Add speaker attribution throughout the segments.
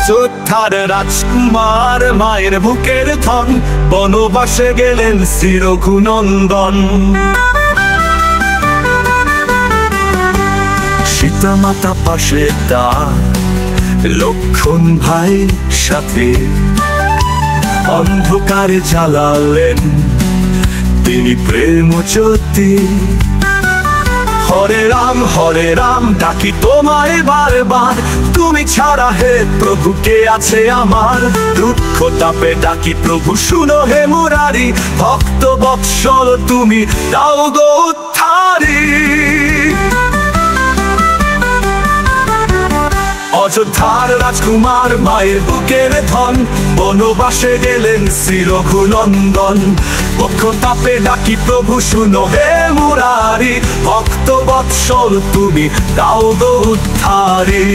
Speaker 1: অযোধ্যার রাজকুমার মায়ের বুকের ধন, বনবাসে গেলেন শ্রী রঘুনন্দন। সীতা মাতা পাশে তার, লক্ষণ ভাই সাথে, অন্ধকারে জ্বালালেন তিনি প্রেম জ্যোতি। হরে রাম ডাকি তোমায় বারবার, তুমি ছাড়া হে প্রভু কে আছে আমার। দুঃখ তাপে ডাকি প্রভু শুনো হে মুরারি, ভক্ত বৎসল তুমি দাও গো উদ্ধারি। অযোধ্যার রাজকুমার মায়ের বুকের ধন, বনবাসে গেলেন শ্রী রঘুনন্দন। পক্ষ তাপে ডাকি প্রভু শুনো হে মুরারি, ভক্ত বৎসল তুমি দাও গো উদ্ধারি।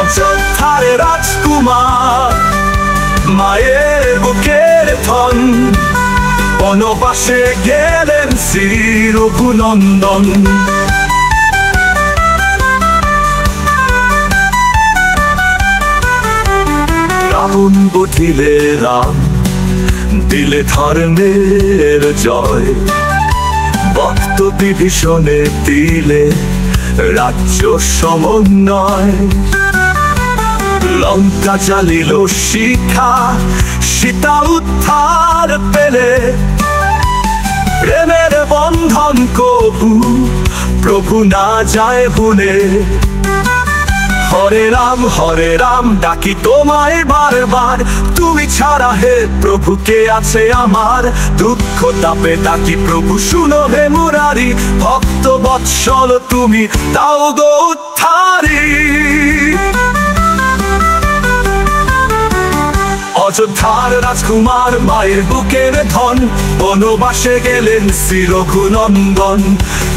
Speaker 1: অযোধ্যার রাজকুমার মায়ের বুকের ধন, বনবাসে গেলেন শ্রী রঘুনন্দন। রাবণ বুঝিলে রাম, দিলে ধর্মের জয়। ভক্ত বিভীষণে দিলে রাজ্য সমন্বয়। লঙ্কা জ্বালিল শিখা, সীতা উদ্ধার পেলে। প্রেমের বন্ধন কবু প্রভু না যায় ভুলে। হরে রাম ডাকি তোমায় বারবার, তুমি ছাড়া হে প্রভু কে আছে আমার। দুঃখ তাপে ডাকি প্রভু শুনো হে মুরারি, ভক্ত বৎসল তুমি দাও গো উদ্ধারি। অযোধ্যার রাজকুমার মায়ের বুকের ধন, বনবাসে গেলেন শ্রী রঘুনন্দন।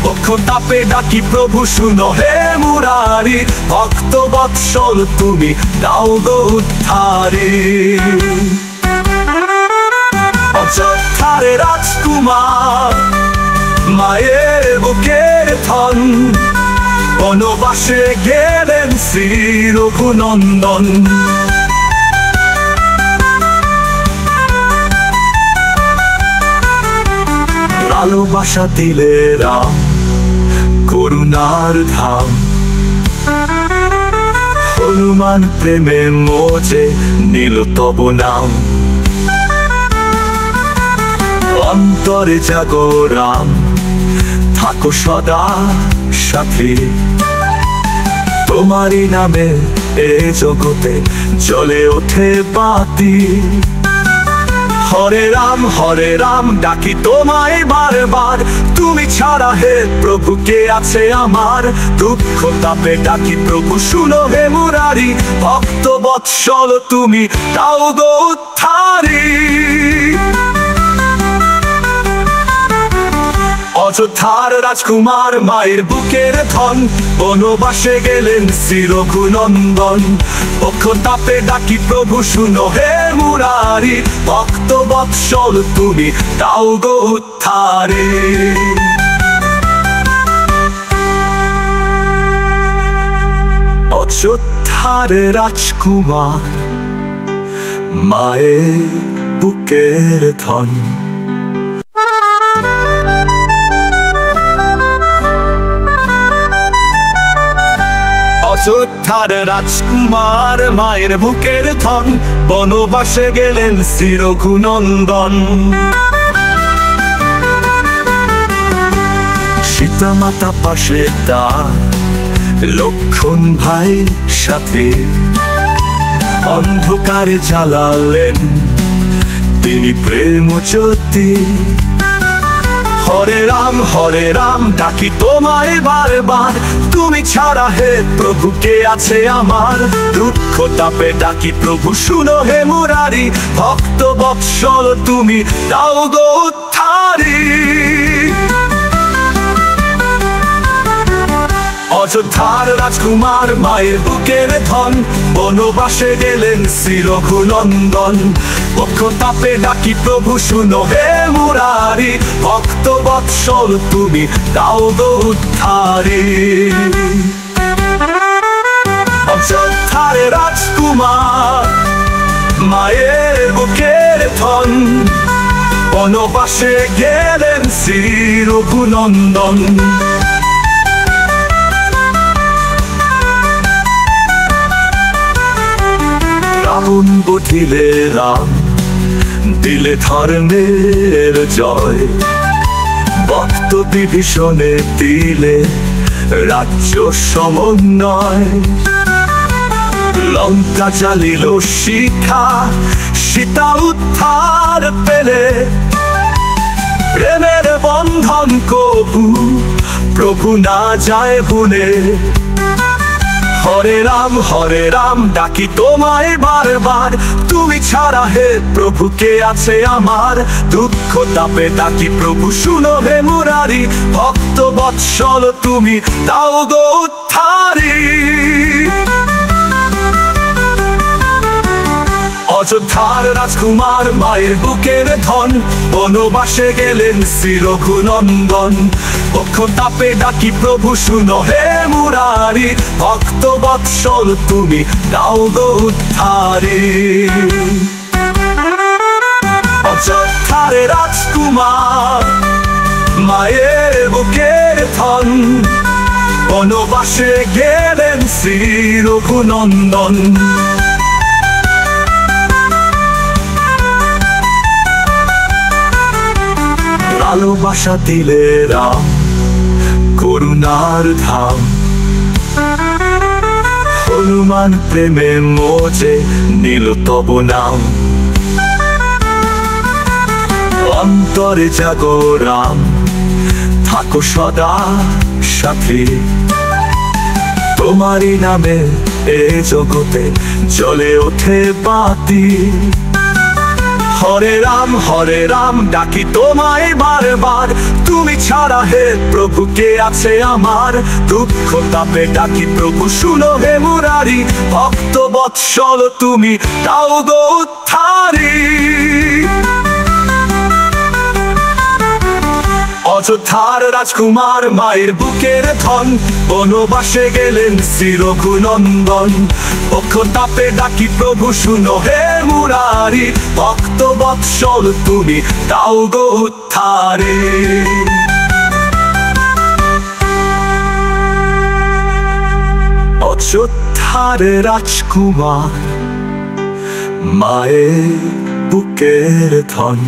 Speaker 1: পক্ষ তাপে ডাকি প্রভু শুনো হে মুরারি, ভক্ত বৎসল তুমি দাও গো উদ্ধারি। অযোধ্যার রাজকুমার মায়ের বুকের ধন, বনবাসে গেলেন শ্রী রঘুনন্দন। ভালোবাসা দিলে রাম, করুণার ধাম। হনুমান প্রেমে মোজে নীল তব নাম। অন্তরে জাগো রাম, থাকো সদা সাথী। তোমারই নামে এ জগতে জ্বলে ওঠে বাতি। হরে রাম ডাকি তোমায় বারবার, তুমি ছাড়া হে প্রভু কে আছে আমার। দুঃখ তাপে ডাকি প্রভু শুনো হে মুরারি, ভক্ত বৎসল তুমি দাও গো উদ্ধারি। অযোধ্যার রাজকুমার মায়ের বুকের ধন, বনবাসে গেলেন শ্রী রঘুনন্দন। পক্ষ তাপে ডাকি প্রভু শুনো হে মুরারি, ভক্ত বৎসল তুমি দাও গো উদ্ধারি। অযোধ্যার রাজকুমার মায়ের বুকের ধন। অযোধ্যার রাজকুমার মায়ের বুকের ধন, বনবাসে গেলেন শ্রী রঘুনন্দন। সীতা মাতা পাশে তার, লক্ষণ ভাই সাথে, অন্ধকারে জ্বালালেন তিনি প্রেম জ্যোতি। হরে রাম ডাকি তোমায় বারবার, তুমি ছাড়া হে প্রভু কে আছে আমার। দুঃখ তাপে ডাকি প্রভু শুনো হে মুরারি, ভক্ত বৎসল তুমি দাও গো উদ্ধারি। অযোধ্যার রাজকুমার মায়ের বুকের ধন, বনবাসে গেলেন শ্রী রঘুনন্দন। পক্ষ তাপে ডাকি প্রভু শুনো হে মুরারি, ভক্ত বৎসল তুমি দাও গো উদ্ধারি। অযোধ্যার রাজকুমার, মায়ের বুকের ধন, বনবাসে গেলেন শ্রী রঘুনন্দন। রাবণ বুঝিলে রাম, দিলে ধর্মের জয়, ভক্ত বিভীষণে দিলে রাজ্য সমন্বয়। লঙ্কা জ্বালিল শিখা, সীতা উদ্ধার পেলে, প্রেমের বন্ধন কবু প্রভু না যায় ভুলে। হরে রাম ডাকি তোমায় বারবার, তুমি ছাড়া হে প্রভু কে আছে আমার। দুঃখ তাপে ডাকি প্রভু শুনো হে মুরারি, ভক্ত বৎসল তুমি দাও গো উদ্ধারি। অযোধ্যার রাজকুমার, মায়ের বুকের ধন, বনবাসে গেলেন শ্রী রঘুনন্দন। পক্ষ তাপে ডাকি প্রভু শুনো হে মুরারি, ভক্ত বৎসল তুমি দাও গো উদ্ধারি। অযোধ্যার রাজকুমার, মায়ের বুকের ধন, বনবাসে গেলেন শ্রী রঘুনন্দন। ভালোবাসা দিলে রাম, করুণার ধাম, হনুমান প্রেমে মোজে নীল তব নাম। অন্তরে জাগো রাম, থাকো সদা সাথী, তোমারই নামে এ জগতে জ্বলে ওঠে বাতি। হরে রাম ডাকি তোমায় বারবার, তুমি ছাড়া হে প্রভু কে আছে আমার। দুঃখ তাপে ডাকি প্রভু শুনো হে মুরারি, ভক্ত বৎসল তুমি দাও গো উদ্ধারি। অযোধ্যার রাজকুমার, মায়ের বুকের ধন, বনবাসে গেলেন শ্রী রঘুনন্দন। পক্ষ তাপে ডাকি প্রভু শুনো হে মুরারি, ভক্ত বৎসল তুমি দাও গো উদ্ধারি। অযোধ্যার রাজকুমার, মায়ের বুকের ধন।